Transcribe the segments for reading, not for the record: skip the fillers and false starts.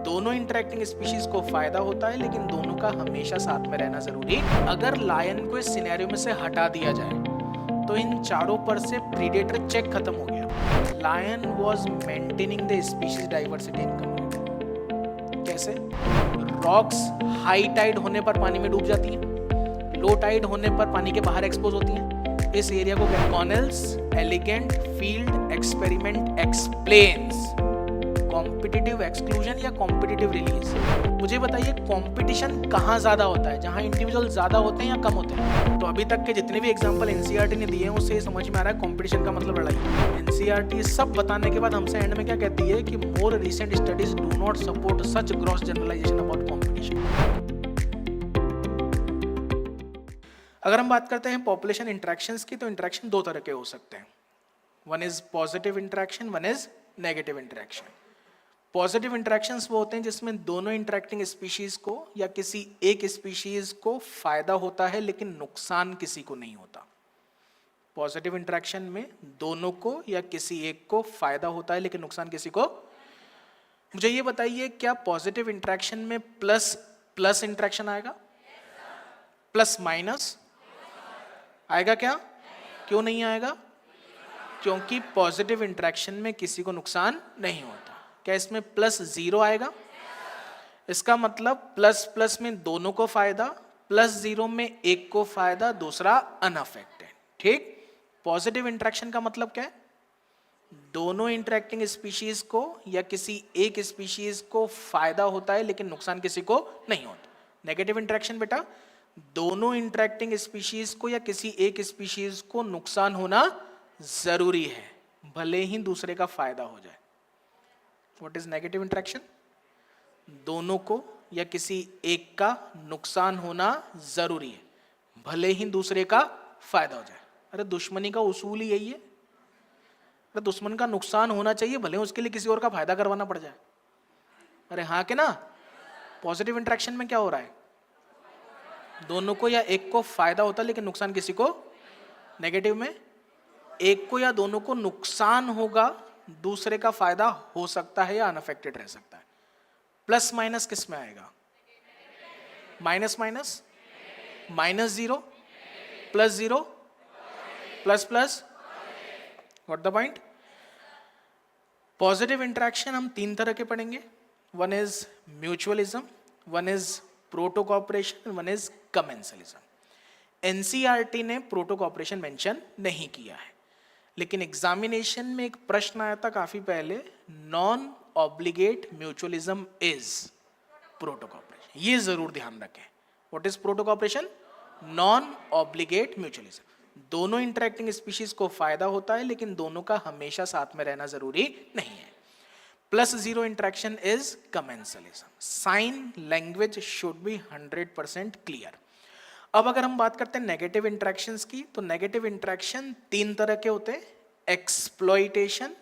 दोनों interacting species को फायदा होता है, लेकिन दोनों का हमेशा साथ में रहना जरूरी। अगर लायन को इस सिनेरियो में से हटा दिया जाए तो इन चारों पर से प्रीडेटर चेक खत्म हो गया। Lion was maintaining the species diversity in community. कैसे? रॉक्स हाई टाइड होने पर पानी में डूब जाती हैं, लो टाइड होने पर पानी के बाहर एक्सपोज होती हैं। इस एरिया को Connell's elegant field experiment explains competitive exclusion या कॉम्पिटिटिव रिलीज। मुझे बताइए कॉम्पिटिशन कहाँ ज्यादा होता है, जहाँ इंडिविजुअल ज्यादा होते हैं या कम होते हैं? तो अभी तक के जितने भी एग्जांपल एनसीईआरटी ने दिए हैं उससे समझ में आ रहा है कॉम्पिटिशन का मतलब लड़ाई। एनसीईआरटी सब बताने के बाद हमसे एंड में क्या कहती है कि more recent studies do not support such gross generalisation about competition. अगर हम बात करते हैं पॉपुलेशन इंटरेक्शंस की, तो इंटरेक्शन दो तरह के हो सकते हैं। One is positive interaction, one is negative interaction. Positive interactions वो होते हैं जिसमें दोनों इंटरेक्टिंग स्पीशीज को या किसी एक स्पीशीज को फायदा होता है लेकिन नुकसान किसी को नहीं होता। पॉजिटिव इंटरेक्शन में दोनों को या किसी एक को फायदा होता है लेकिन नुकसान किसी को। मुझे ये बताइए क्या पॉजिटिव इंटरेक्शन में प्लस प्लस इंटरेक्शन आएगा? प्लस माइनस आएगा क्या? क्यों नहीं आएगा? क्योंकि पॉजिटिव इंटरेक्शन में किसी को नुकसान नहीं होता। क्या इसमें प्लस जीरो आएगा? इसका मतलब प्लस प्लस में दोनों को फायदा, प्लस जीरो में एक को फायदा, दूसरा अनअफेक्टेड। ठीक? पॉजिटिव इंटरेक्शन का मतलब क्या है? दोनों इंटरेक्टिंग स्पीशीज को या किसी एक स्पीशीज को फायदा होता है लेकिन नुकसान किसी को नहीं होता। नेगेटिव इंटरेक्शन बेटा, दोनों इंटरेक्टिंग स्पीशीज को या किसी एक स्पीशीज को नुकसान होना जरूरी है, भले ही दूसरे का फायदा हो जाए। What is negative interaction? दोनों को या किसी एक का नुकसान होना जरूरी है, भले ही दूसरे का फायदा हो जाए। अरे दुश्मनी का उसूल ही यही है। अरे दुश्मन का नुकसान होना चाहिए, भले उसके लिए किसी और का फायदा करवाना पड़ जाए। अरे हाँ के ना? पॉजिटिव इंटरेक्शन में क्या हो रहा है? दोनों को या एक को फायदा होता है लेकिन नुकसान किसी को। नेगेटिव में एक को या दोनों को नुकसान होगा, दूसरे का फायदा हो सकता है या अनअफेक्टेड रह सकता है। प्लस माइनस किस में आएगा? Minus minus, minus zero, plus zero, plus plus. What the point? Positive interaction हम तीन तरह के पढ़ेंगे। One is mutualism, one is proto cooperation, one is commensalism. NCERT ने प्रोटो कॉपरेशन मेंशन नहीं किया है, लेकिन एग्जामिनेशन में एक प्रश्न आया था काफी पहले, non obligate mutualism is proto cooperation. ये जरूर ध्यान रखें। What is proto cooperation? Non obligate mutualism. दोनों इंटरेक्टिंग स्पीशीज को फायदा होता है लेकिन दोनों का हमेशा साथ में रहना जरूरी नहीं है। Plus zero interaction is commensalism. Sign language should be 100% clear. अब अगर हम बात करते हैं नेगेटिव इंटरेक्शंस की, तो नेगेटिव इंटरेक्शन तीन तरह के होते हैं, एक्सप्लॉइटेशन,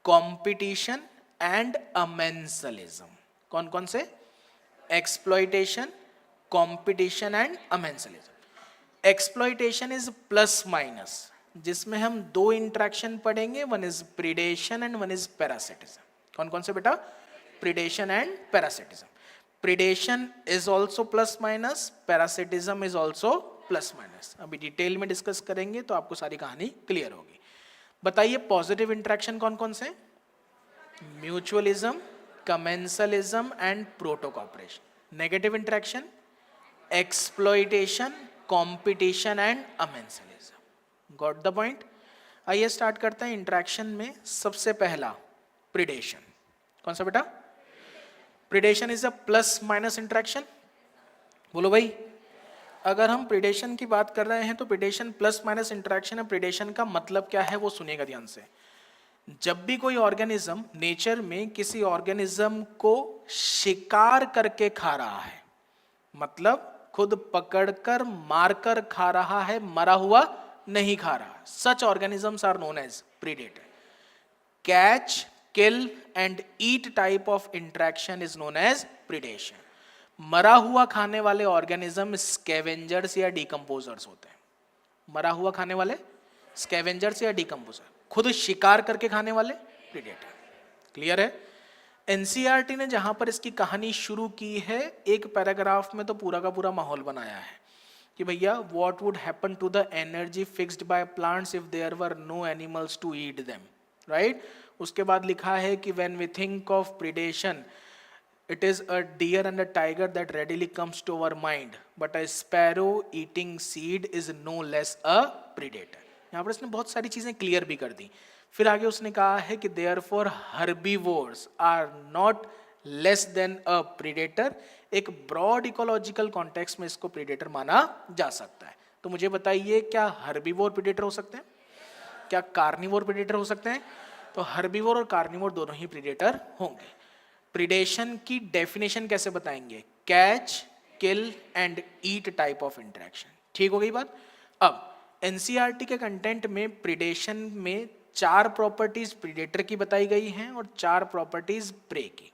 कंपटीशन एंड अमेंसलिज्म। कौन कौन से? Exploitation, competition and amensalism. Exploitation is plus minus, जिसमें हम दो इंटरेक्शन पढ़ेंगे, one is predation and one is parasitism. कौन कौन से बेटा? Predation and parasitism. Predation is also plus minus, parasitism is also plus minus। अभी डिटेल में डिस्कस करेंगे तो आपको सारी कहानी क्लियर होगी। बताइए पॉजिटिव इंटरेक्शन कौन कौन से? Mutualism, commensalism and proto cooperation. Negative interaction, exploitation, competition and amensalism. Got the point? आइए स्टार्ट करते हैं इंटरेक्शन में। सबसे पहला प्रीडेशन। कौन सा बेटा? Predation is a plus minus interaction. बोलो भाई। अगर हम प्रीडेशन की बात कर रहे हैं तो प्रीडेशन प्लस माइनस इंटरेक्शन है। प्रीडेशन का मतलब क्या है वो सुनिएगा ध्यान से। जब भी कोई ऑर्गेनिज्म नेचर में किसी ऑर्गेनिज्म को शिकार करके खा रहा है, मतलब खुद पकड़कर मारकर खा रहा है, मरा हुआ नहीं खा रहा, such organisms are known as predator. Catch, kill and eat type of interaction is known as predation. मरा हुआ खाने वाले ऑर्गेनिज्म स्कैवेंजर्स या डिकम्पोजर्स होते हैं। मरा हुआ खाने वाले स्कैवेंजर्स या डिकम्पोजर, खुद शिकार करके खाने वाले प्रीडेटर। क्लियर है? एनसीईआरटी ने जहां पर इसकी कहानी शुरू की है, एक पैराग्राफ में तो पूरा का पूरा माहौल बनाया है कि भैया what would happen to the energy fixed by plants if there were no animals to eat them, right. उसके बाद लिखा है कि when we think of predation, it is a deer and a tiger that readily comes to our mind, but a sparrow eating seed is no less a predator. यहाँ पर इसने बहुत सारी चीजें क्लियर भी कर दी। फिर आगे उसने कहा है कि therefore herbivores are not less than a predator. एक ब्रॉड इकोलॉजिकल कॉन्टेक्स्ट में इसको प्रीडेटर माना जा सकता है। तो मुझे बताइए, क्या हर्बीवोर प्रीडेटर हो सकते हैं? क्या कार्निवोर प्रीडेटर हो सकते हैं? तो हर्बीवोर और कार्निवोर दोनों ही प्रीडेटर होंगे। प्रीडेशन की डेफिनेशन कैसे बताएंगे? Catch, kill and eat type of interaction. ठीक हो गई बात। अब एनसीईआरटी के कंटेंट में प्रीडेशन में 4 प्रॉपर्टीज प्रीडेटर की बताई गई हैं और 4 प्रॉपर्टीज प्रे की।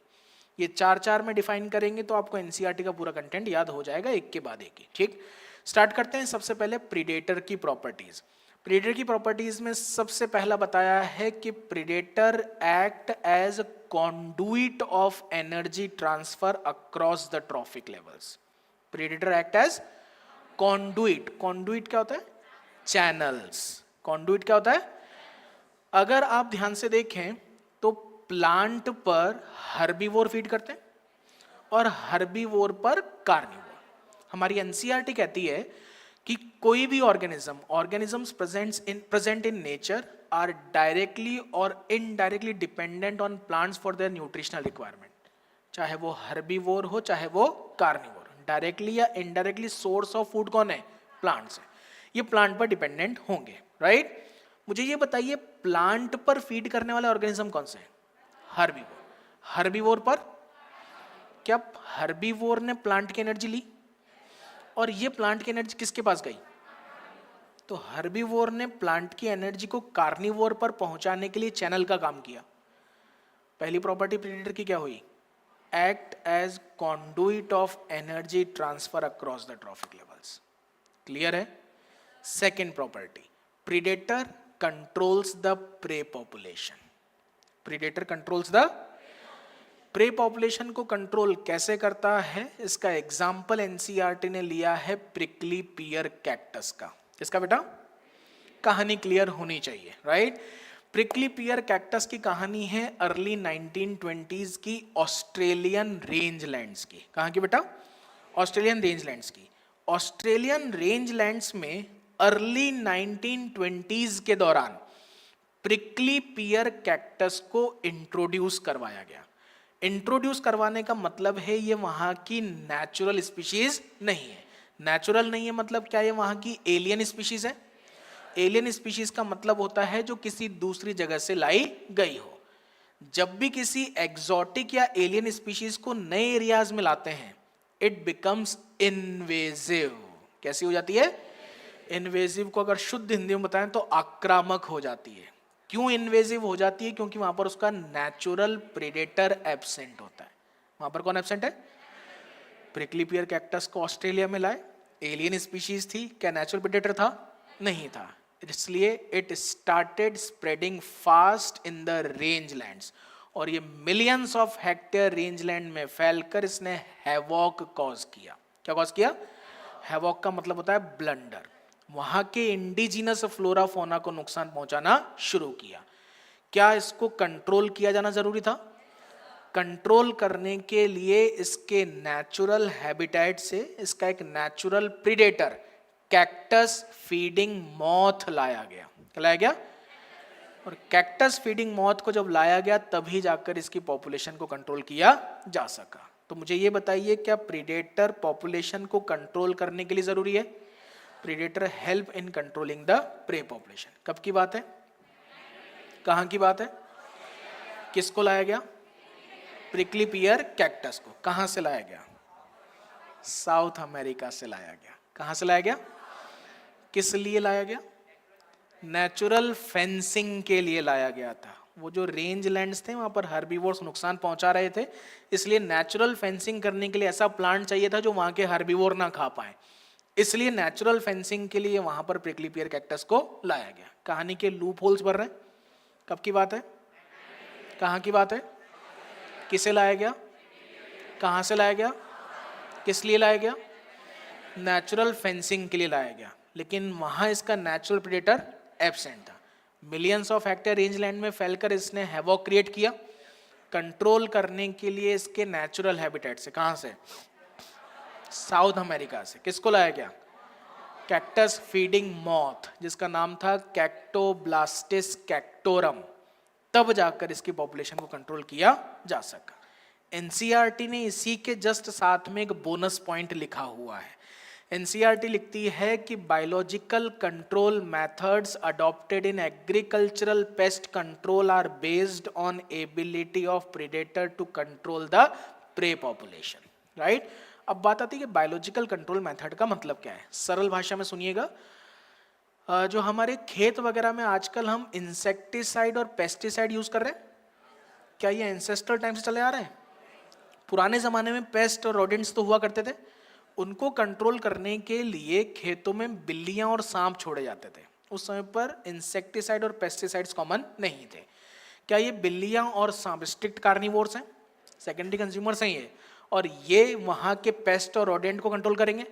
ये 4 में डिफाइन करेंगे तो आपको एनसीईआरटी का पूरा कंटेंट याद हो जाएगा एक के बाद एक ही। ठीक, स्टार्ट करते हैं। सबसे पहले प्रीडेटर की प्रॉपर्टीज। प्रीडेटर की प्रॉपर्टीज में सबसे पहला बताया है कि predator act as conduit of energy transfer across the trophic levels. Predator act as conduit. Conduit क्या होता है? Channels. Conduit क्या होता है? अगर आप ध्यान से देखें तो प्लांट पर हर्बीवोर फीड करते हैं और हर्बीवोर पर कार्निवोर। हमारी एनसीईआरटी कहती है कि कोई भी organisms present in nature are directly or indirectly dependent on plants for their nutritional requirement. चाहे वो हर्बीवोर हो चाहे वो कार्निवोर, डायरेक्टली या इनडायरेक्टली सोर्स ऑफ फूड कौन है? प्लांट्स है। ये प्लांट पर डिपेंडेंट होंगे, राइट। मुझे ये बताइए, प्लांट पर फीड करने वाले ऑर्गेनिज्म कौन से हैं? हर्बीवोर। हर्बीवोर पर क्या हर्बीवोर ने प्लांट की एनर्जी ली और ये प्लांट की एनर्जी किसके पास गई? तो हर्बीवोर ने प्लांट की एनर्जी को कार्निवोर पर पहुंचाने के लिए चैनल का काम किया। पहली प्रॉपर्टी प्रीडेटर की क्या हुई? Act as conduit of energy transfer across the trophic levels. Clear है? Second property, predator controls the prey population. Predator controls the prey population को कंट्रोल कैसे करता है? इसका एग्जाम्पल एनसीईआरटी ने लिया है प्रिकली पियर कैक्टस का। इसका बेटा कहानी क्लियर होनी चाहिए, राइट। प्रिकली पियर कैक्टस की कहानी है अर्ली 1920s की ऑस्ट्रेलियन रेंजलैंड्स की। कहाँ की बेटा? ऑस्ट्रेलियन रेंजलैंड्स की। ऑस्ट्रेलियन रेंजलैंड्स में अर्ली 1920s के दौरान प्रिकली पियर कैक्टस को इंट्रोड्यूस करवाया गया। इंट्रोड्यूस करवाने का मतलब है ये वहां की नेचुरल स्पीशीज नहीं है। नेचुरल नहीं है मतलब क्या? ये वहां की एलियन स्पीशीज है। एलियन स्पीशीज का मतलब होता है जो किसी दूसरी जगह से लाई गई हो। जब भी किसी एग्जॉटिक या एलियन स्पीशीज को नए एरियाज में लाते हैं, इट बिकम्स इन्वेजिव। कैसी हो जाती है? इन्वेजिव को अगर शुद्ध हिंदी में बताएं तो आक्रामक हो जाती है। क्यों इन्वेजिव हो जाती है? क्योंकि वहां पर उसका नेचुरल प्रेडेटर एब्सेंट होता है। वहां पर कौन एब्सेंट है? प्रिकली पियर कैक्टस को ऑस्ट्रेलिया में लाए, एलियन स्पीशीज थी, क्या नेचुरल प्रेडेटर था? नहीं था। इसलिए it started spreading fast in the रेंजलैंड्स और ये मिलियंस ऑफ हेक्टेयर रेंजलैंड में फैलकर इसने हैवॉक कॉज किया। क्या कॉज किया? हैवॉक का मतलब होता है ब्लंडर। वहां के इंडिजिनस फ्लोरा फोना को नुकसान पहुंचाना शुरू किया। क्या इसको कंट्रोल किया जाना जरूरी था? कंट्रोल करने के लिए इसके नेचुरल हैबिटेट से इसका एक natural predator cactus feeding moth लाया गया। क्या लाया गया? और कैक्टस फीडिंग मॉथ को जब लाया गया तभी जाकर इसकी पॉपुलेशन को कंट्रोल किया जा सका। तो मुझे ये बताइए, क्या प्रीडेटर पॉपुलेशन को कंट्रोल करने के लिए जरूरी है? Predator help in controlling the prey population. कब की बात है? कहां की बात है? किसको लाया गया? प्रिकली पियर कैक्टस को। कहां से लाया गया? साउथ अमेरिका से लाया गया। कहां से लाया गया? किस लिए लाया गया? नेचुरल फेंसिंग के लिए लाया गया था। वो जो रेंज लैंड्स थे वहां पर हर्बीवोर्स नुकसान पहुंचा रहे थे, इसलिए नेचुरल फेंसिंग करने के लिए ऐसा प्लांट चाहिए था जो वहां के हर्बीवोर ना खा पाए। इसलिए नेचुरल फेंसिंग के लिए वहां पर प्रिकली पियर कैक्टस को लाया गया। कहानी के लूप होल्स भर रहे हैं। कब की बात है? कहां की बात है? किसे लाया गया, कहाँ से लाया गया, किस लिए लाया गया, नेचुरल फेंसिंग के लिए लाया गया, लेकिन वहाँ इसका नेचुरल प्रेडेटर एब्सेंट था। मिलियंस ऑफ हेक्टेयर रेंजलैंड में फैलकर इसने हैवॉक क्रिएट किया, कंट्रोल करने के लिए इसके नेचुरल हैबिटेट से, कहाँ से, साउथ अमेरिका से, किसको लाया गया, कैक्टस फीडिंग मॉथ, जिसका नाम था कैक्टोब्लास्टिस कैक्टोरम, तब जाकर इसकी पॉपुलेशन को कंट्रोल किया जा सका। एनसीईआरटी ने इसी के जस्ट साथ में एक बोनस पॉइंट लिखा हुआ है। एनसीईआरटी लिखती है कि biological control methods adopted in agricultural pest control are based on ability of predator to control the prey population, right. अब बात आती है कि बायोलॉजिकल कंट्रोल मेथड का मतलब क्या है। सरल भाषा में सुनिएगा, जो हमारे खेत वगैरह में आजकल हम इंसेक्टिसाइड और पेस्टिसाइड यूज कर रहे हैं, क्या ये एंसेस्ट्रल टाइम से चले आ रहे हैं। पुराने जमाने में पेस्ट और रोडेंट्स तो हुआ करते थे, उनको कंट्रोल करने के लिए खेतों में बिल्लियां और सांप छोड़े जाते थे। उस समय पर इंसेक्टिसाइड और पेस्टिसाइड्स कॉमन नहीं थे। क्या ये बिल्लियां और सांप स्ट्रिक्ट कार्निवोर्स हैं, सेकेंडरी कंज्यूमर्स हैं ये, और ये वहाँ के पेस्ट और रोडेंट को कंट्रोल करेंगे।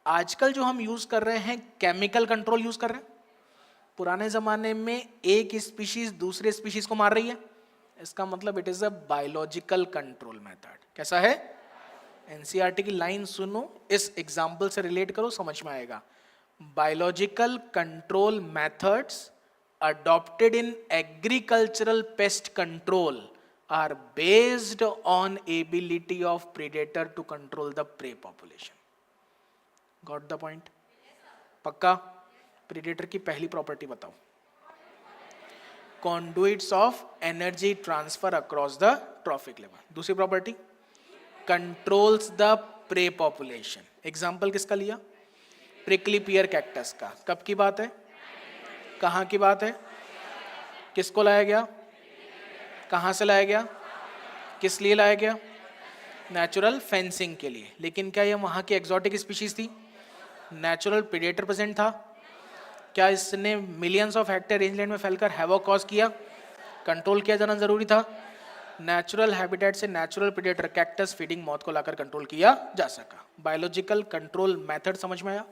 आजकल जो हम यूज कर रहे हैं केमिकल कंट्रोल यूज कर रहे हैं। पुराने जमाने में एक स्पीशीज दूसरे स्पीशीज को मार रही है, इसका मतलब it is a biological control method. कैसा है, एनसीईआरटी की लाइन सुनो, इस एग्जाम्पल से रिलेट करो, समझ में आएगा। Biological control methods adopted in agricultural pest control are based on ability of predator to control the prey population. Got the point? पक्का? प्रीडेटर की पहली प्रॉपर्टी बताओ। conduits of energy transfer across the trophic level. दूसरी property, controls the prey population. Example किसका लिया, prickly पियर cactus का। कब की बात है, कहाँ की बात है, किसको लाया गया, कहाँ से लाया गया, किस लिए लाया गया, नेचुरल फेंसिंग के लिए। लेकिन क्या ये वहाँ की एक्सोटिक स्पीशीज थी, नेचुरल प्रेडेटर प्रेजेंट था। क्या इसने मिलियंस ऑफ हेक्टेयर रेंजलैंड में फैलकर हैवॉक कॉज किया, कंट्रोल किया जाना जरूरी था। नेचुरल हैबिटेट से natural predator cactus feeding moth को लाकर कंट्रोल किया जा सका। बायोलॉजिकल कंट्रोल मेथड समझ में आया।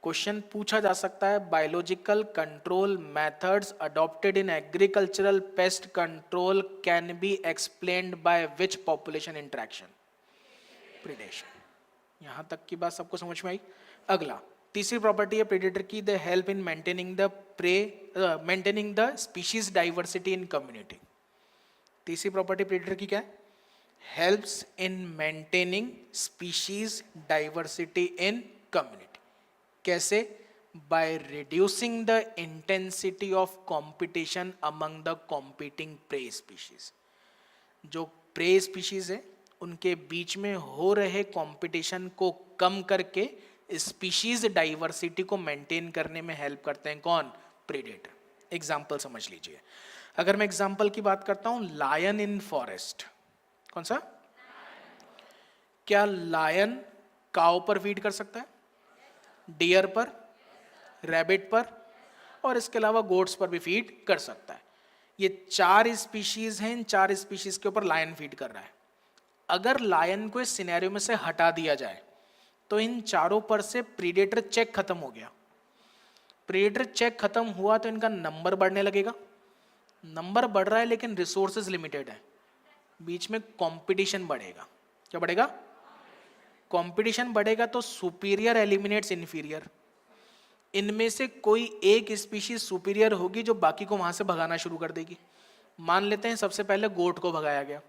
क्वेश्चन पूछा जा सकता है, biological control methods adopted in agricultural pest control can be explained by which population interaction, predation. यहां तक की बात सबको समझ में आई। अगला तीसरी प्रॉपर्टी है प्रेडेटर की, the help in maintaining the prey, maintaining the species diversity in community. तीसरी प्रॉपर्टी प्रेडेटर की क्या है, helps in maintaining species diversity in community. कैसे, by reducing the intensity of competition among the competing prey species. जो prey species है उनके बीच में हो रहे कंपटीशन को कम करके स्पीशीज डाइवर्सिटी को मेंटेन करने में हेल्प करते हैं कौन, प्रेडेटर। एग्जाम्पल समझ लीजिए। अगर मैं एग्जाम्पल की बात करता हूं, लायन इन फॉरेस्ट, कौन सा, क्या लायन काऊ पर फीड कर सकता है, डियर पर, रैबिट पर, और इसके अलावा गोट्स पर भी फीड कर सकता है। ये चार स्पीशीज हैं, इन चार स्पीशीज के ऊपर लायन फीड कर रहा है। अगर लायन को इस सिनेरियो में से हटा दिया जाए तो इन चारों पर से प्रीडेटर चेक खत्म हो गया। प्रीडेटर चेक खत्म हुआ तो इनका नंबर बढ़ने लगेगा। नंबर बढ़ रहा है लेकिन रिसोर्सेज लिमिटेड है, बीच में कंपटीशन बढ़ेगा। क्या बढ़ेगा, कंपटीशन बढ़ेगा तो सुपीरियर एलिमिनेट्स इन्फीरियर। इनमें से कोई एक स्पीशीज सुपीरियर होगी जो बाकी को वहां से भगाना शुरू कर देगी। मान लेते हैं सबसे पहले गोट को भगाया गया।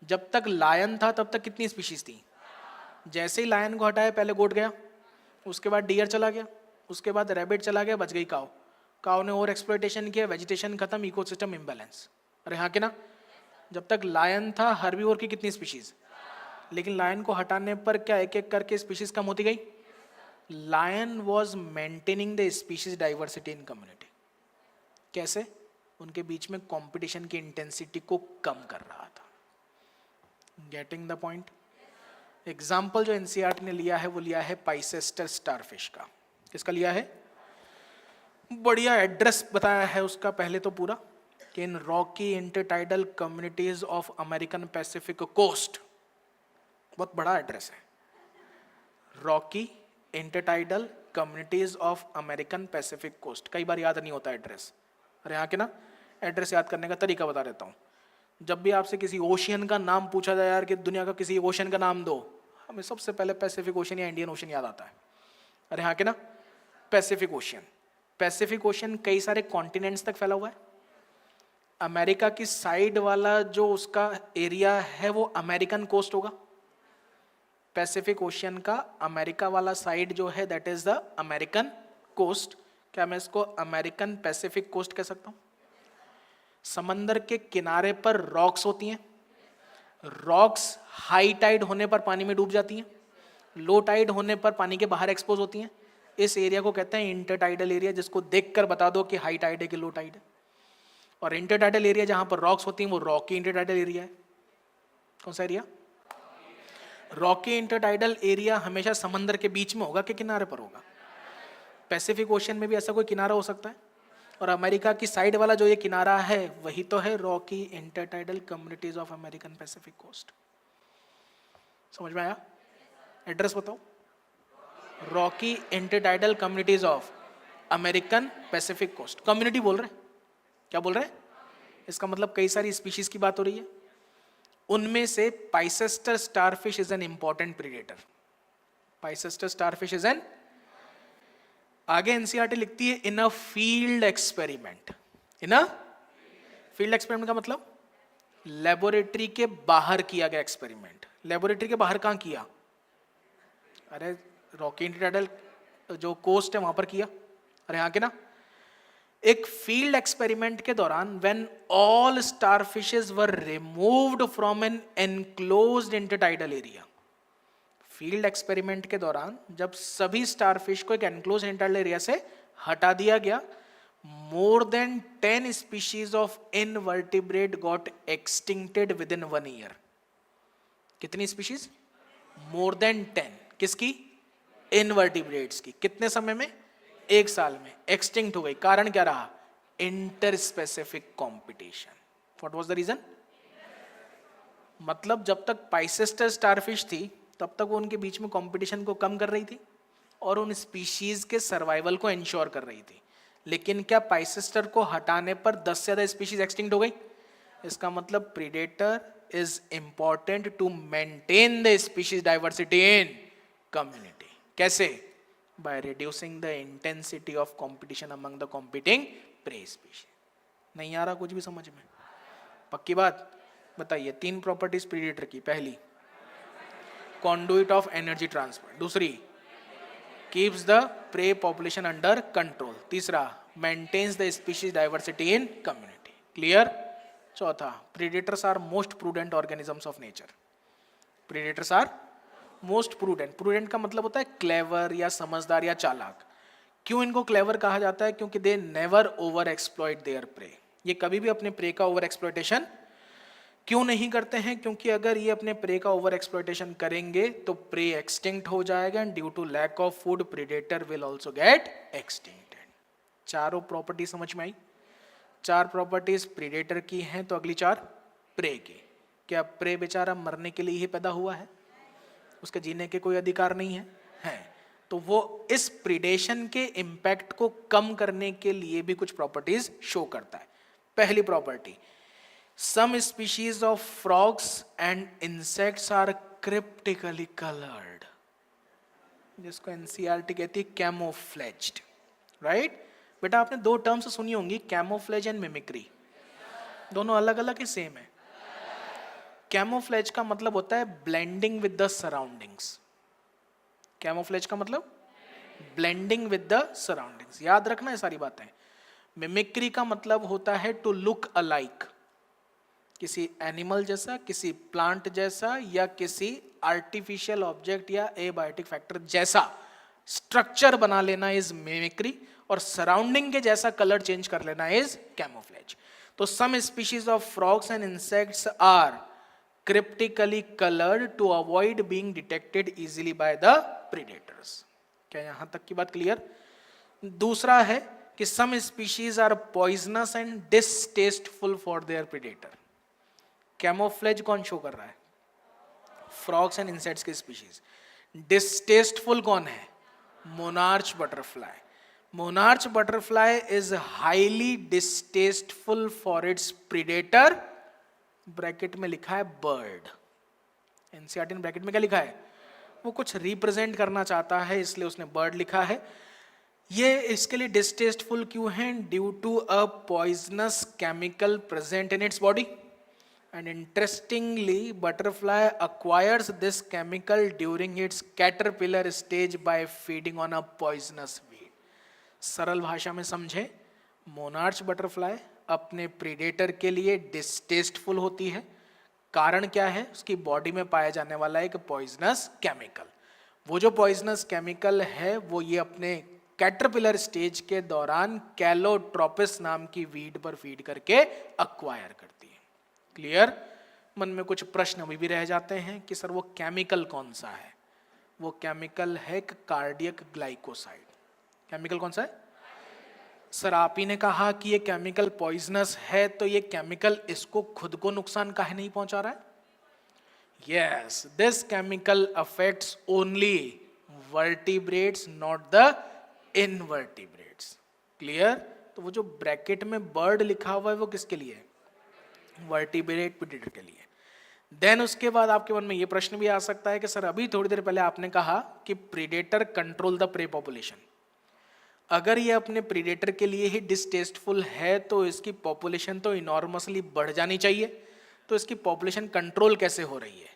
जब तक लायन था तब तक कितनी स्पीशीज थी, जैसे ही लायन को हटाया पहले गोट गया, उसके बाद डियर चला गया, उसके बाद रैबिट चला गया, बच गई काऊ। काऊ ने ओवर एक्सप्लॉयटेशन किया, वेजिटेशन खत्म, इकोसिस्टम इम्बैलेंस। अरे हाँ कि ना, जब तक लायन था हर्बीवोर की कितनी स्पीशीज, लेकिन लायन को हटाने पर क्या एक एक करके स्पीशीज कम होती गई। Lion was maintaining the species diversity in community. कैसे, उनके बीच में कंपटीशन की इंटेंसिटी को कम कर रहा था। Getting the point. एग्जाम्पल जो एनसीईआरटी ने लिया है वो लिया है पाइसेस्टर स्टारफिश का। किसका लिया है, बढ़िया एड्रेस बताया है उसका पहले तो पूरा, कि in rocky intertidal communities of American Pacific coast, बहुत बड़ा एड्रेस है, rocky intertidal communities of American Pacific coast. कई बार याद नहीं होता एड्रेस, अरे यहाँ के ना एड्रेस याद करने का तरीका बता देता हूँ। जब भी आपसे किसी ओशियन का नाम पूछा जाए यार कि दुनिया का किसी ओशियन का नाम दो, हमें सबसे पहले पैसिफिक ओशियन या इंडियन ओशियन याद आता है। अरे यहाँ के ना पैसिफिक ओशियन, पैसिफिक ओशियन कई सारे कॉन्टिनेंट्स तक फैला हुआ है। अमेरिका की साइड वाला जो उसका एरिया है वो अमेरिकन कोस्ट होगा। पैसिफिक ओशियन का अमेरिका वाला साइड जो है that is the American coast. क्या मैं इसको अमेरिकन पैसिफिक कोस्ट कह सकता हूं? समंदर के किनारे पर रॉक्स होती हैं, रॉक्स हाई टाइड होने पर पानी में डूब जाती हैं, लो टाइड होने पर पानी के बाहर एक्सपोज होती हैं। इस एरिया को कहते हैं इंटरटाइडल एरिया, जिसको देखकर बता दो कि हाई टाइड है कि लो टाइड है। और इंटरटाइडल एरिया जहां पर रॉक्स होती हैं वो रॉकी इंटरटाइडल एरिया है। कौन सा एरिया? रॉकी इंटरटाइडल एरिया हमेशा समंदर के बीच में होगा कि किनारे पर होगा? पैसिफिक ओशियन में भी ऐसा कोई किनारा हो सकता है, और अमेरिका की साइड वाला जो ये किनारा है वही तो है rocky intertidal communities of American Pacific coast. समझ में आया? एड्रेस बताओ। Rocky intertidal communities of American Pacific coast. Community बोल रहे हैं, क्या बोल रहे हैं? इसका मतलब कई सारी स्पीशीज की बात हो रही है। उनमें से Pisaster starfish is an important predator. Pisaster starfish is an, आगे एनसीईआरटी लिखती है in a field experiment. In a field experiment का मतलब लेबोरेटरी के बाहर किया गया एक्सपेरिमेंट। लेबोरेटरी के बाहर कहां किया? अरे रॉकी इंटरटाइडल जो कोस्ट है वहां पर किया। अरे यहाँ के ना एक फील्ड एक्सपेरिमेंट के दौरान when all starfishes were removed from an enclosed intertidal area. Field experiment के दौरान जब सभी स्टारफिश को एक एनक्लोज इंटरटाइडल एरिया से हटा दिया गया, more than 10 species of invertebrate got extincted within 1 year. कितनी स्पीशीज? More than 10। किसकी? इनवर्टिब्रेट्स की। कितने समय में? 1 साल में एक्सटिंक्ट हो गई। कारण क्या रहा? Inter specific competition. What was the reason? मतलब जब तक पाइसेस्टर स्टारफिश थी तब तक वो उनके बीच में कंपटीशन को कम कर रही थी और उन स्पीशीज के सर्वाइवल को इंश्योर कर रही थी। लेकिन क्या पाइसेस्टर को हटाने पर 10 से ज्यादा स्पीशीज एक्सटिंक्ट हो गई? इसका मतलब predator is important to maintain the species diversity in community. कैसे? By reducing the intensity of competition among the competing prey species. नहीं आ रहा कुछ भी समझ में? पक्की बात? बताइए 3 प्रॉपर्टीज प्रीडेटर की। पहली, conduit of energy transfer। दूसरी, keeps the prey population under control। तीसरा, maintains the species diversity in community। clear? चौथा, predators are most prudent organisms of nature। predators are most prudent। prudent का मतलब होता है clever या समझदार या चालाक। क्यों इनको clever कहा जाता है? क्योंकि they never over exploit their prey। ये कभी भी अपने prey का over exploitation क्यों नहीं करते हैं? क्योंकि अगर ये अपने प्रे का ओवर एक्सप्लॉइटेशन करेंगे तो प्रे एक्सटिंक्ट हो जाएगा and due to lack of food predator will also get extincted. चारों प्रॉपर्टी समझ में आई? 4 प्रॉपर्टीज प्रेडेटर की हैं तो अगली 4 प्रे की। क्या प्रे बेचारा मरने के लिए ही पैदा हुआ है? उसके जीने के कोई अधिकार नहीं है? है। तो वो इस प्रीडेशन के इम्पैक्ट को कम करने के लिए भी कुछ प्रॉपर्टीज शो करता है। पहली property, some species of frogs and insects are cryptically colored, जिसको एनसीईआरटी कहती है कैमोफ्लेज्ड। राइट बेटा, आपने 2 टर्म्स सुनी होंगी, कैमोफ्लेज एंड मिमिक्री। दोनों अलग अलग ही सेम है। कैमोफ्लेज का मतलब होता है blending with the surroundings. Camouflage का मतलब ब्लेंडिंग विद द सराउंडिंग्स। याद रखना है सारी बातें। मिमिक्री का मतलब होता है टू लुक अलाइक, किसी एनिमल जैसा, किसी प्लांट जैसा या किसी आर्टिफिशियल ऑब्जेक्ट या एबायोटिक फैक्टर जैसा स्ट्रक्चर बना लेना इज मिमिक्री, और सराउंडिंग के जैसा कलर चेंज कर लेना इज कैमोफ्लेज। तो some species of frogs and insects are cryptically coloured to avoid being detected easily by the predators. क्या यहां तक की बात क्लियर? दूसरा है कि some species are poisonous and distasteful for their predator. Camouflage कौन शो कर रहा है? फ्रॉग्स एंड इंसेक्ट्स के स्पीशीज। डिसटेस्टफुल कौन है? Monarch butterfly. Monarch butterfly is highly distasteful for its predator, bracket में लिखा है बर्ड। एनसीईआरटी ने ब्रैकेट में क्या लिखा है? वो कुछ रिप्रेजेंट करना चाहता है इसलिए उसने बर्ड लिखा है। ये इसके लिए डिसटेस्टफुल क्यों है? Due to a poisonous chemical present in its body, and interestingly butterfly acquires this chemical during its caterpillar stage by feeding on a poisonous weed। सरल भाषा में समझे, मोनार्च बटरफ्लाई अपने प्रीडेटर के लिए डिसटेस्टफुल होती है। कारण क्या है? उसकी बॉडी में पाया जाने वाला एक पॉइजनस केमिकल। वो जो पॉइजनस केमिकल है वो ये अपने कैटरपिलर स्टेज के दौरान कैलोट्रोपिस नाम की वीड पर फीड करके अक्वायर करती है। क्लियर? मन में कुछ प्रश्न अभी भी रह जाते हैं कि सर वो केमिकल कौन सा है? वो केमिकल है कार्डियक ग्लाइकोसाइड। केमिकल कौन सा है? सर आप ही ने कहा कि ये केमिकल पॉइजनस है, तो ये केमिकल इसको खुद को नुकसान काहे नहीं पहुंचा रहा है? Yes, this chemical affects only vertebrates, not the invertebrates. Clear? तो वो जो ब्रैकेट में बर्ड लिखा हुआ है वो किसके लिए है? वर्टिब्रेट प्रेडेटर के लिए। देन उसके बाद आपके मन में ये प्रश्न भी आ सकता है कि सर अभी थोड़ी देर पहले आपने कहा कि predator control the prey population. अगर ये अपने प्रेडेटर के लिए ही डिसटेस्टफुल है तो इसकी पॉपुलेशन तो इनॉर्मसली बढ़ जानी चाहिए। तो इसकी पॉपुलेशन कंट्रोल कैसे हो रही है?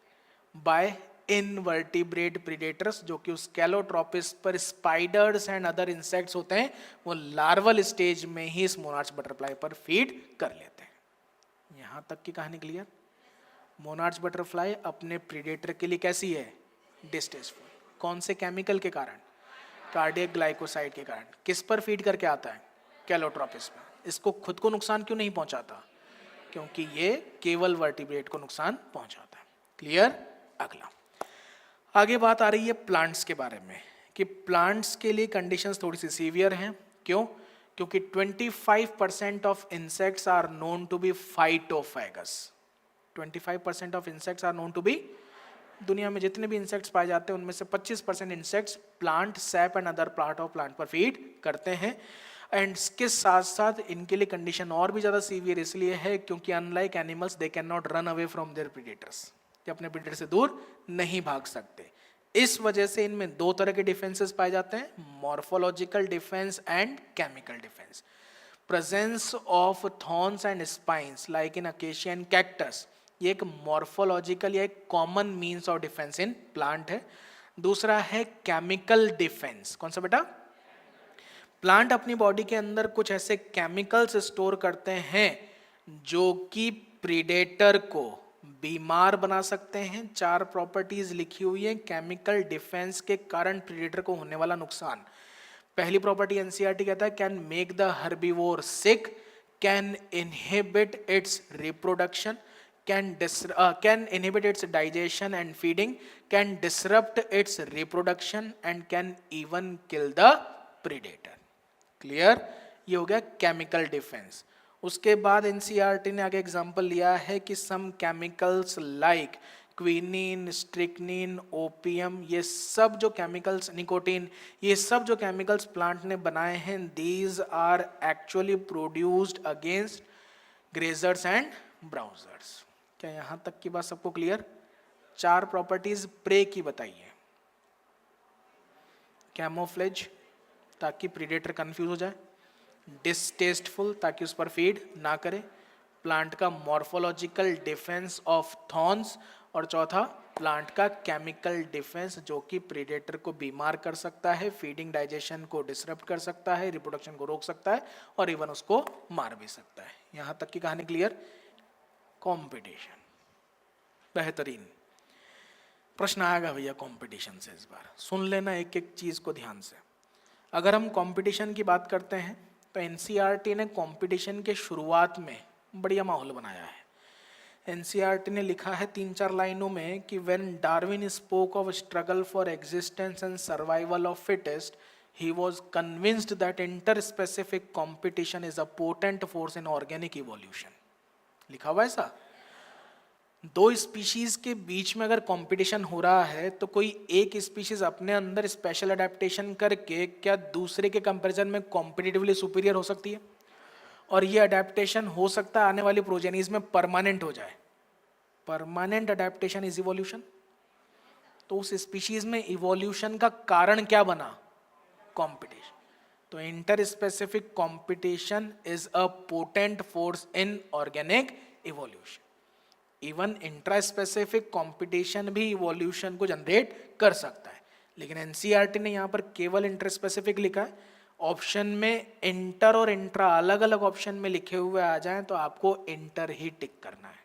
बाय इनवर्टिब्रेट प्रेडेटर्स, जो कि उस कैलोट्रोपिस पर स्पाइडर्स एंड अदर इंसेक्ट्स होते हैं, वो लार्वल स्टेज में ही इस मोनार्च बटरफ्लाई पर फीड कर लेते हैं। यहां तक की कहानी क्लियर? मोनार्च बटरफ्लाई अपने प्रेडेटर के लिए कैसी है? डिसटेस्टफुल। कौन से केमिकल के कारण? कार्डियक ग्लाइकोसाइड के कारण। किस पर फीड करके आता है? कैलोट्रोपिस पर। इसको खुद को नुकसान क्यों नहीं पहुंचाता? क्योंकि ये केवल वर्टिब्रेट को नुकसान पहुंचाता है। क्लियर? अगला आगे बात आ रही है प्लांट्स के बारे में कि प्लांट्स के लिए कंडीशंस थोड़ी सी सीवियर हैं। क्यों? क्योंकि 25% of insects are known to be phytophagous. 25% of insects are known to be, दुनिया में जितने भी इंसेक्ट्स पाए जाते हैं उनमें से 25% insects plant SAP and other part of plant पर फीड करते हैं। एंड इसके साथ साथ इनके लिए कंडीशन और भी ज्यादा सीवियर इसलिए है क्योंकि unlike animals they can not run away from their predators. ये अपने प्रेडेटर से दूर नहीं भाग सकते। इस वजह से इनमें दो तरह के डिफेंसेस पाए जाते हैं, morphological defence and chemical defence. Presence of thorns and spines like in acacia and cactus, ये एक मॉर्फोलॉजिकल या एक common means of defence in plant है। दूसरा है केमिकल डिफेंस। कौन सा बेटा? प्लांट अपनी बॉडी के अंदर कुछ ऐसे केमिकल्स स्टोर करते हैं जो कि प्रीडेटर को बीमार बना सकते हैं। 4 प्रॉपर्टीज लिखी हुई है केमिकल डिफेंस के कारण प्रीडेटर को होने वाला नुकसान। पहली प्रॉपर्टी एनसीईआरटी कहता है can make the herbivore sick, can inhibit it's reproduction, can inhibit its digestion and feeding, can disrupt its reproduction and can even kill the predator। Clear? ये हो गया केमिकल डिफेंस। उसके बाद एनसीईआरटी ने आगे example लिया है कि some chemicals like quinine, strychnine, opium, ये सब जो केमिकल्स, निकोटीन, ये सब जो केमिकल्स प्लांट ने बनाए हैं, these are actually produced against grazers and browsers. क्या यहां तक की बात सबको क्लियर? 4 प्रॉपर्टीज प्रे की बताइए। कैमोफ्लेज, ताकि प्रीडेटर कंफ्यूज हो जाए। डिसटेस्टफुल, ताकि उस पर फीड ना करे। प्लांट का मॉर्फोलॉजिकल डिफेंस ऑफ थॉर्न्स, और चौथा प्लांट का केमिकल डिफेंस जो कि प्रीडेटर को बीमार कर सकता है, फीडिंग डाइजेशन को डिसरप्ट कर सकता है, रिप्रोडक्शन को रोक सकता है और इवन उसको मार भी सकता है। यहां तक की कहानी क्लियर? कंपटीशन, बेहतरीन प्रश्न आएगा भैया कंपटीशन से। इस बार सुन लेना एक एक चीज को ध्यान से। अगर हम कंपटीशन की बात करते हैं तो एनसीईआरटी ने कंपटीशन के शुरुआत में बढ़िया माहौल बनाया है। एनसीईआरटी ने लिखा है 3-4 लाइनों में कि when Darwin spoke of struggle for existence and survival of fittest, he was convinced that interspecific competition is a potent force in organic evolution. लिखा हुआ है ऐसा। दो स्पीशीज के बीच में अगर कंपटीशन हो रहा है तो कोई एक स्पीशीज अपने अंदर स्पेशल अडेप्टेशन करके क्या दूसरे के कंपैरिजन में कॉम्पिटिटिवली सुपीरियर हो सकती है, और ये अडेप्टेशन हो सकता है आने वाली प्रोजेनीज में परमानेंट हो जाए। Permanent adaptation is evolution. तो उस स्पीशीज में इवोल्यूशन का कारण क्या बना? कंपटीशन। तो interspecific competition is a potent force in organic evolution. Even intraspecific competition भी इवोल्यूशन को जनरेट कर सकता है, लेकिन एनसीईआरटी ने यहां पर केवल इंटरस्पेसिफिक लिखा है। ऑप्शन में इंटर और इंट्रा अलग अलग ऑप्शन में लिखे हुए आ जाएं तो आपको इंटर ही टिक करना है,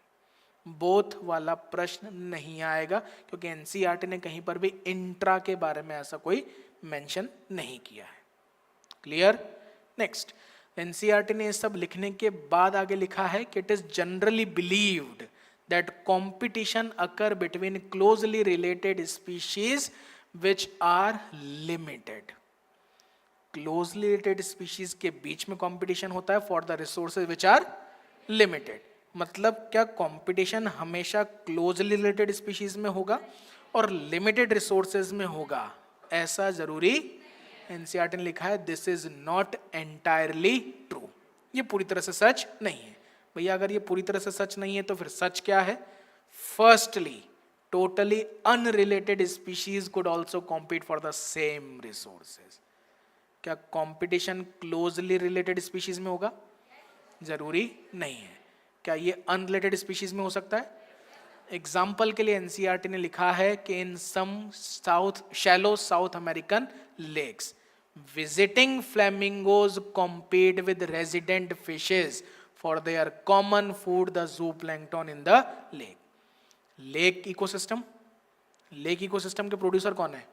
बोथ वाला प्रश्न नहीं आएगा, क्योंकि एनसीईआरटी ने कहीं पर भी इंट्रा के बारे में ऐसा कोई मेंशन नहीं किया है। क्लियर? नेक्स्ट, एनसीईआरटी ने ये सब लिखने के बाद आगे लिखा है कि it is generally believed that competition occur between closely related species which are limited. Closely related species के बीच में कंपटीशन होता है for the resources which are limited. मतलब क्या कंपटीशन हमेशा क्लोजली रिलेटेड स्पीशीज में होगा और लिमिटेड रिसोर्सेज में होगा? ऐसा जरूरी एनसीईआरटी ने लिखा है this is not entirely true. ये पूरी तरह से सच नहीं है। भैया अगर ये पूरी तरह से सच नहीं है तो फिर सच क्या है? Firstly, totally unrelated species could also compete for the same resources. क्या कंपटीशन क्लोजली रिलेटेड स्पीशीज में होगा? जरूरी नहीं है। क्या ये अनरिलेटेड स्पीशीज में हो सकता है? एग्जाम्पल के लिए एनसीईआरटी ने लिखा है कि in some shallow South American lakes visiting flamingos compete with resident fishes for their common food, the zooplankton in the lake. Lake ecosystem, lake ecosystem के प्रोड्यूसर कौन है?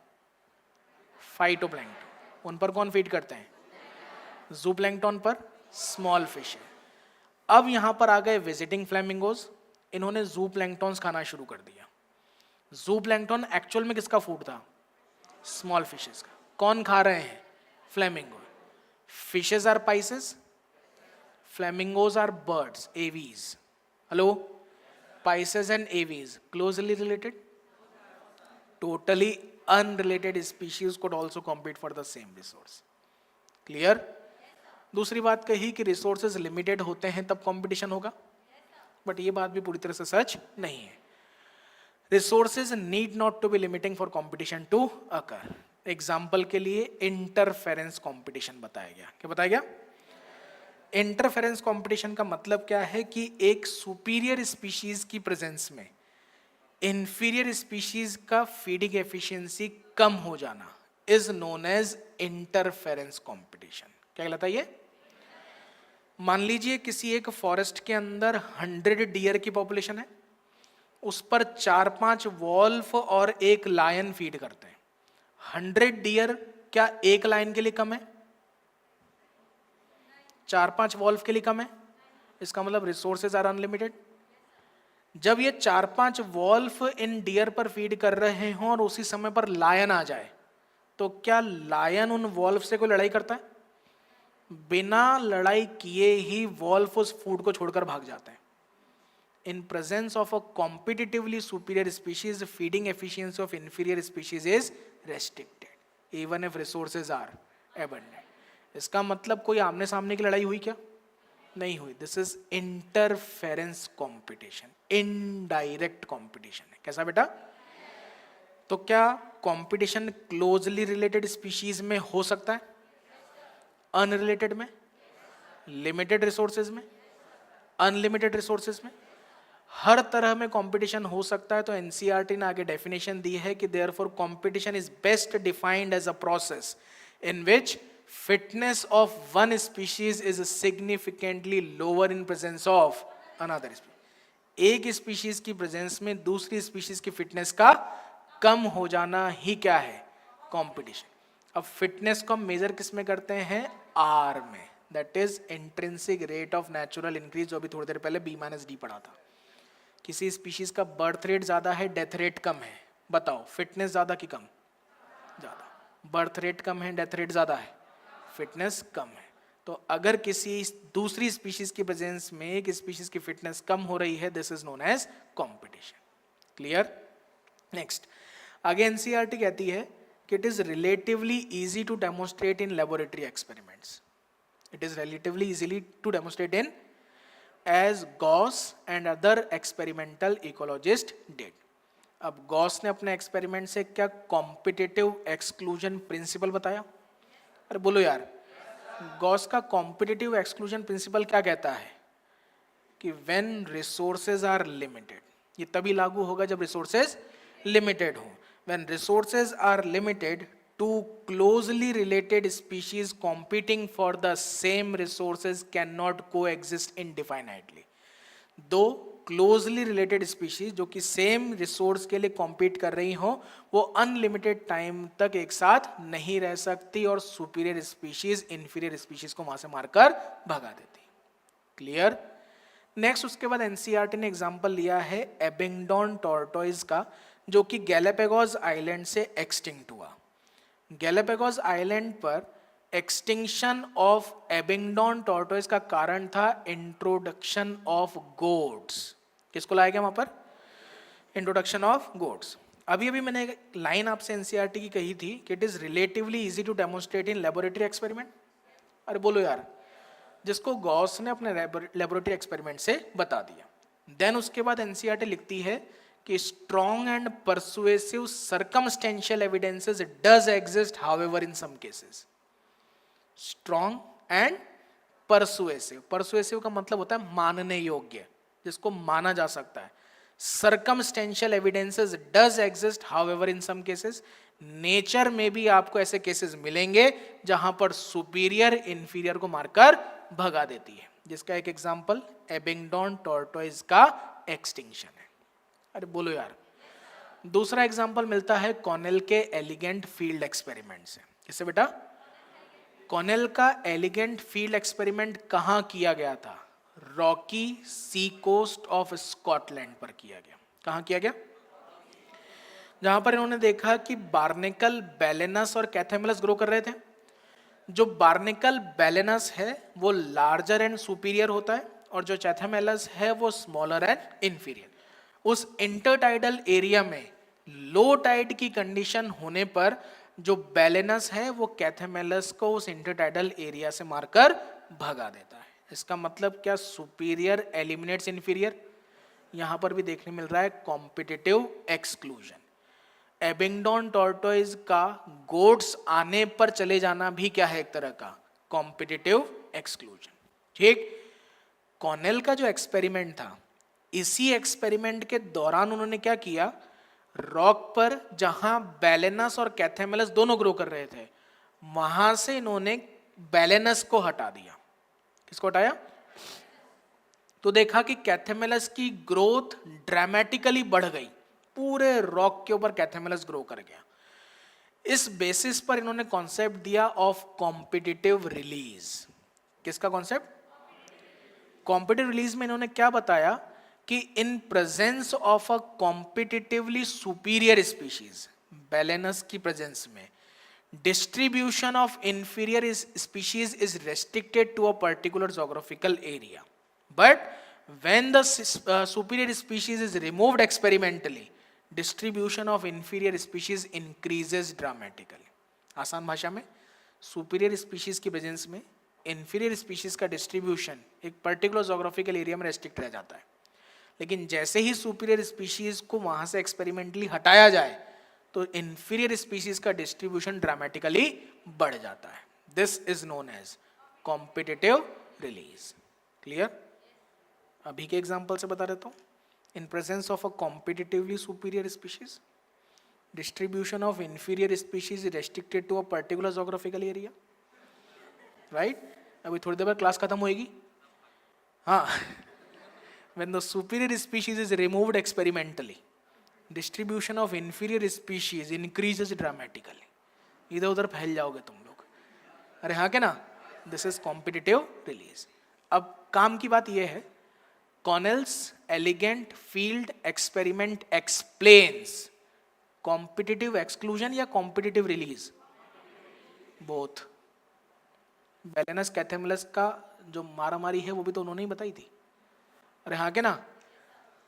फाइटोप्लैंक्टन। उन पर कौन फीड करते हैं? जूप्लैंक्टन पर स्मॉल फिश है। अब यहां पर आ गए विजिटिंग फ्लेमिंगोज, इन्होंने जूप्लैंक्टन्स खाना शुरू कर दिया। जूप्लैंक्टन एक्चुअल में किसका फूड था? स्मॉल फिशेस का। कौन खा रहे हैं? Flamingo. Fishes are Pisces, flamingos are birds, Aves. Hello, Pisces and Aves closely related? Totally unrelated species could also compete for the same resource. Clear? दूसरी बात कही कि रिसोर्सेज लिमिटेड होते हैं तब कंपटीशन होगा, बट ये बात भी पूरी तरह से सच नहीं है। Resources need not to be limiting for competition to occur. Example के लिए इंटरफेरेंस कंपटीशन बताया गया। क्या बताया गया? इंटरफेरेंस कंपटीशन का मतलब क्या है कि एक सुपीरियर स्पीशीज की प्रेजेंस में इंफीरियर स्पीशीज का फीडिंग एफिशिएंसी कम हो जाना is known as interference competition. क्या कहलाता है ये? मान लीजिए किसी एक फॉरेस्ट के अंदर 100 डियर की पॉपुलेशन है, उस पर 4-5 वॉल्फ और एक लायन फीड करते हैं। 100 डियर क्या एक लायन के लिए कम है? 4-5 वॉल्फ के लिए कम है? इसका मतलब रिसोर्सेज आर अनलिमिटेड। जब ये 4-5 वॉल्फ इन डियर पर फीड कर रहे हों और उसी समय पर लायन आ जाए, तो क्या लायन उन वॉल्फ से कोई लड़ाई करता है? बिना लड़ाई किए ही वॉल्फ उस फूड को छोड़कर भाग जाते हैं। In presence of a competitively superior species, feeding efficiency of inferior species is restricted even if resources are abundant. इसका मतलब कोई आमने सामने की लड़ाई हुई क्या? नहीं हुई। This is interference competition, indirect competition है। कैसा बेटा? तो क्या कंपटीशन क्लोजली रिलेटेड स्पीशीज में हो सकता है? अनरिलेटेड में? लिमिटेड रिसोर्सेज में? अनलिमिटेड रिसोर्सेज में? हर तरह में कंपटीशन हो सकता है। तो एनसीईआरटी ने आगे डेफिनेशन दी है कि therefore competition is best defined as a process in which fitness of one species is significantly lower in presence of another species. एक स्पीशीज की प्रेजेंस में दूसरी स्पीशीज की फिटनेस का कम हो जाना ही क्या है? कंपटीशन। अब फिटनेस को हम मेजर किस में करते हैं? आर में, that is intrinsic rate of natural increase, जो अभी थोड़ी देर पहले B-D पढ़ा था। किसी स्पीशीज का बर्थ रेट ज्यादा है, डेथ रेट कम है, बताओ फिटनेस ज्यादा कि कम? ज्यादा। बर्थ रेट कम है, डेथ रेट ज़्यादा है, फिटनेस कम है। तो अगर किसी दूसरी स्पीशीज की प्रेजेंस में एक स्पीशीज की फिटनेस कम हो रही है, this is known as competition. Clear? Next, आगे एनसीईआरटी कहती है कि it is relatively easy to demonstrate in laboratory experiments. It is relatively easily to demonstrate in as Gause and other experimental ecologist did. अब Gause ने अपने experiment से क्या competitive exclusion principle बताया? अरे बोलो यार, गॉस का कॉम्पिटिटिव एक्सक्लूजन प्रिंसिपल क्या कहता है कि व्हेन रिसोर्सेज आर लिमिटेड, ये तभी लागू होगा जब रिसोर्सेज लिमिटेड हो। When resources are limited, two closely related species competing for the same resources can not coexist indefinitely. दो क्लोजली रिलेटेड स्पीशीज जो कि सेम रिसोर्स के लिए कॉम्पीट कर रही हो, वो अनलिमिटेड टाइम तक एक साथ नहीं रह सकती और सुपीरियर स्पीशीज इंफीरियर स्पीशीज को वहां से मारकर भगा देती। क्लियर? नेक्स्ट, उसके बाद एनसीईआरटी ने एग्जांपल लिया है एबिंगडॉन टॉर्टोइज का, जो कि गैलापागोस आइलैंड से एक्सटिंक्ट हुआ। गैलापागोस आइलैंड पर एक्सटिंक्शन ऑफ एबिंगडॉन टॉर्टोइज का कारण था इंट्रोडक्शन ऑफ गोट्स। किसको लाया गया वहां पर? Introduction of goats. अभी अभी मैंने एक लाइन आपसे एनसीईआरटी की कही थी कि it is relatively easy to demonstrate in laboratory experiment. अरे बोलो यार, जिसको गॉस ने अपने लेबोरेटरी एक्सपेरिमेंट से बता दिया। देन उसके बाद एनसीईआरटी लिखती है कि strong and persuasive circumstantial evidences does exist however in some cases. Strong and persuasive, persuasive का मतलब होता है मानने योग्य, जिसको माना जा सकता है। Circumstantial evidences does exist however in some cases. Nature में भी आपको ऐसे केसेस मिलेंगे जहां पर सुपीरियर इंफीरियर को मारकर भगा देती है, जिसका एक एग्जांपल एबिंगडॉन टॉर्टोइज का एक्सटिंक्शन है। अरे बोलो यार। दूसरा एग्जांपल मिलता है कॉर्नेल के एलिगेंट फील्ड एक्सपेरिमेंट से। किससे बेटा? कॉर्नेल का एलिगेंट फील्ड एक्सपेरिमेंट कहां किया गया था? Rocky sea coast of Scotland पर किया गया। कहां किया गया? जहां पर इन्होंने देखा कि बार्नेकल, बैलेनस और कैथेमेलस ग्रो कर रहे थे। जो बार्नेकल बैलेनस है वो लार्जर एंड सुपीरियर होता है, और जो कैथेमेलस है वो स्मॉलर एंड इंफीरियर। उस इंटरटाइडल एरिया में लो टाइड की कंडीशन होने पर जो बैलेनस है वो कैथेमेलस को उस इंटरटाइडल एरिया से मारकर भगा देता है। इसका मतलब क्या? Superior eliminates inferior. यहां पर भी देखने मिल रहा है कॉम्पिटिटिव एक्सक्लूजन। एबिंगडॉन टॉर्टोइज का गोट्स आने पर चले जाना भी क्या है? एक तरह का कॉम्पिटिटिव एक्सक्लूजन। ठीक, कॉर्नेल का जो एक्सपेरिमेंट था, इसी एक्सपेरिमेंट के दौरान उन्होंने क्या किया? रॉक पर जहां बैलेनस और कैथेमेलस दोनों ग्रो कर रहे थे, वहां से इन्होंने बैलेनस को हटा दिया। किसको हटाया? तो देखा कि कैथेमेलस की ग्रोथ ड्रामेटिकली बढ़ गई, पूरे रॉक के ऊपर कैथेमेलस ग्रो कर गया। इस बेसिस पर इन्होंने कॉन्सेप्ट दिया ऑफ कॉम्पिटिटिव रिलीज। किसका कॉन्सेप्ट? कॉम्पिटिटिव रिलीज में इन्होंने क्या बताया कि in presence of a competitively superior species, Balanus की प्रेजेंस में, distribution of inferior species is restricted to a particular geographical area, but when the superior species is removed experimentally, distribution of inferior species increases dramatically. आसान भाषा में, superior species की presence में inferior species का distribution एक particular geographical area में restrict रह जाता है, लेकिन जैसे ही सुपीरियर स्पीशीज को वहां से एक्सपेरिमेंटली हटाया जाए तो इंफीरियर स्पीशीज का डिस्ट्रीब्यूशन ड्रामेटिकली बढ़ जाता है। This is known as competitive release. Clear? अभी के एग्जांपल से बता देता हूं। In presence of a competitively superior species, distribution of inferior species restricted to a particular geographical area. Right? अभी थोड़ी देर बाद क्लास खत्म होएगी। हाँ, when the superior species is removed experimentally, distribution of inferior species increases dramatically. इधर उधर फैल जाओगे तुम लोग। अरे हाँ के ना? This is competitive release. अब काम की बात यह है, Connell's elegant field experiment explains competitive exclusion या competitive release? बोथ। बैलेनस कैथेमलस का जो मारामारी है वो भी तो उन्होंने ही बताई थी। अरे हाँ के ना।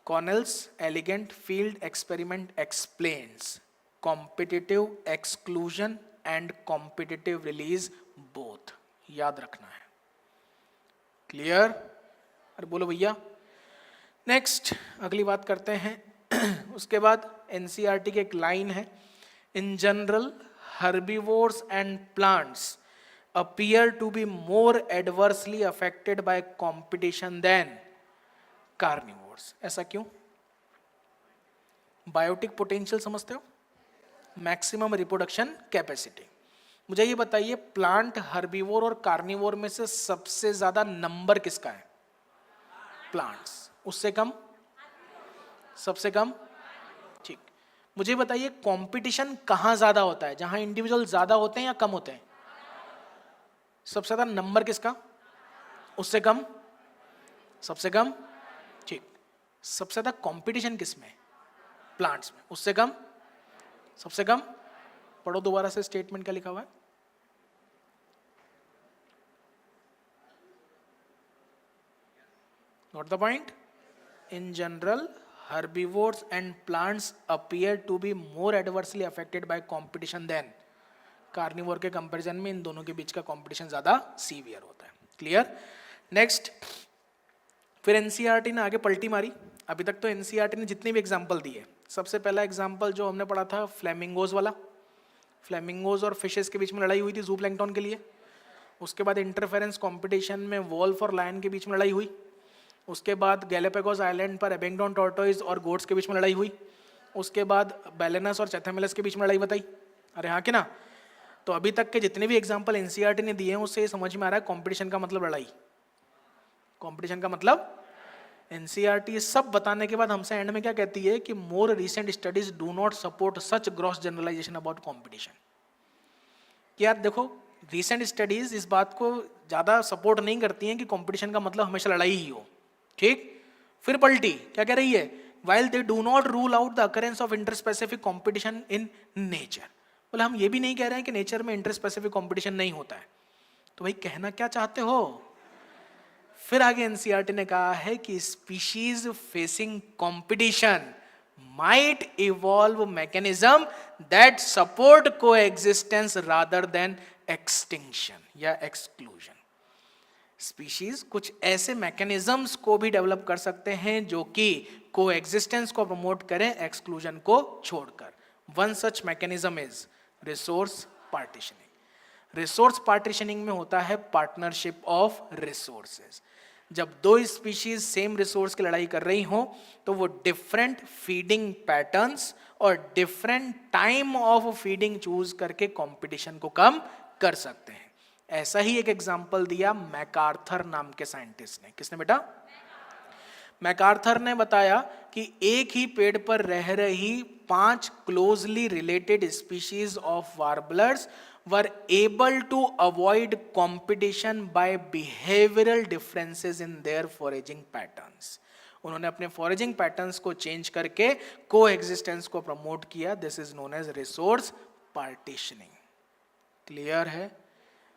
Connell's elegant field experiment explains competitive exclusion and competitive release both, याद रखना है। क्लियर? अरे बोलो भैया। नेक्स्ट अगली बात करते हैं। उसके बाद एनसीईआरटी की एक लाइन है, in general herbivores and plants appear to be more adversely affected by competition than carnivores। ऐसा क्यों? बायोटिक पोटेंशियल समझते हो, मैक्सिमम रिप्रोडक्शन कैपेसिटी। मुझे ये बताइए प्लांट, हर्बीवोर और कार्निवोर में से सबसे ज्यादा नंबर किसका है? प्लांट्स। उससे कम? सबसे कम? ठीक। मुझे बताइए कंपटीशन कहां ज्यादा होता है, जहां इंडिविजुअल ज्यादा होते हैं या कम होते हैं? सबसे ज्यादा नंबर किसका? उससे कम? सबसे कम? ठीक। सबसे ज्यादा कंपटीशन किसमें? प्लांट्स में। उससे कम? सबसे कम? पढ़ो दोबारा से स्टेटमेंट क्या लिखा हुआ है। Note the point. In general herbivores and plants appear to be more adversely affected by competition than carnivore के कंपैरिजन में इन दोनों के बीच का कंपटीशन ज्यादा सीवियर होता है। क्लियर? नेक्स्ट, फिर एनसीईआरटी ने आगे पलटी मारी। अभी तक तो एनसीईआरटी ने जितने भी एग्जांपल दिए, सबसे पहला एग्जांपल जो हमने पढ़ा था फ्लेमिंगोज वाला, फ्लेमिंगोज और फिशेस के बीच में लड़ाई हुई थी जूप्लैंक्टन के लिए। उसके बाद इंटरफेरेंस कंपटीशन में वोल्फ और लायन के बीच में लड़ाई हुई। उसके बाद गैलापागोस आइलैंड पर एबेंगडन टॉर्टोइज और गोट्स के बीच में लड़ाई हुई। उसके बाद बैलेनस और चैथामेलस के बीच में लड़ाई बताई। अरे हाँ कि ना। तो अभी तक के जितने भी एग्जांपल एनसीईआरटी ने दिए हैं उससे ये समझ में आ रहा है कंपटीशन का मतलब लड़ाई। कंपटीशन का मतलब एनसीईआरटी सब बताने के बाद हमसे एंड में क्या कहती है कि more recent studies do not support such gross generalisation about competition. कि यार देखो, रिसेंट स्टडीज इस बात को ज्यादा सपोर्ट नहीं करती हैं कि कंपटीशन का मतलब हमेशा लड़ाई ही हो। ठीक। फिर पलटी क्या कह रही है, while they do not rule out the occurrence of interspecific competition in nature। बोले हम ये भी नहीं कह रहे हैं कि नेचर में इंटरस्पेसिफिक कंपटीशन नहीं होता है। तो भाई कहना क्या चाहते हो? फिर आगे एनसीईआरटी ने कहा है कि species facing competition might evolve mechanism that support coexistence rather than extinction या exclusion। स्पीशीज कुछ ऐसे मैकेनिज्म्स को भी डेवलप कर सकते हैं जो कि कोएग्जिस्टेंस को प्रमोट करें एक्सक्लूजन को छोड़कर। One such mechanism is resource partitioning. Resource partitioning में होता है पार्टनरशिप ऑफ रिसोर्सेज। जब दो स्पीशीज सेम रिसोर्स की लड़ाई कर रही हो तो वो डिफरेंट फीडिंग पैटर्न्स और different time of feeding choose करके कंपटीशन को कम कर सकते हैं। ऐसा ही एक एग्जाम्पल दिया मैकार्थर नाम के साइंटिस्ट ने। किसने बेटा? मैकार्थर ने बताया कि एक ही पेड़ पर रह रही 5 closely related species of warblers were able to avoid competition by behavioural differences in their foraging patterns. उन्होंने अपने फॉरेजिंग पैटर्न्स को चेंज करके को एग्जिस्टेंस को प्रमोट किया। This is known as resource partitioning. Clear है?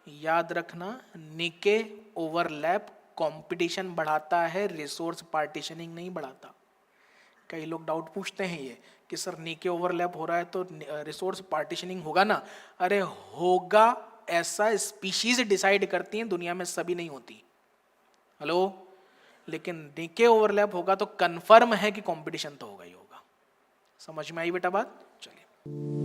याद रखना, निके ओवरलैप कंपटीशन बढ़ाता है, रिसोर्स पार्टीशनिंग नहीं बढ़ाता। कई लोग डाउट पूछते हैं ये कि सर निके ओवरलैप हो रहा है तो रिसोर्स पार्टीशनिंग होगा ना? अरे होगा, ऐसा स्पीशीज डिसाइड करती हैं, दुनिया में सभी नहीं होती। हेलो? लेकिन निके ओवरलैप होगा तो कंफर्म है कि कंपटीशन तो होगा ही होगा। समझ में आई बेटा बात? चलिए।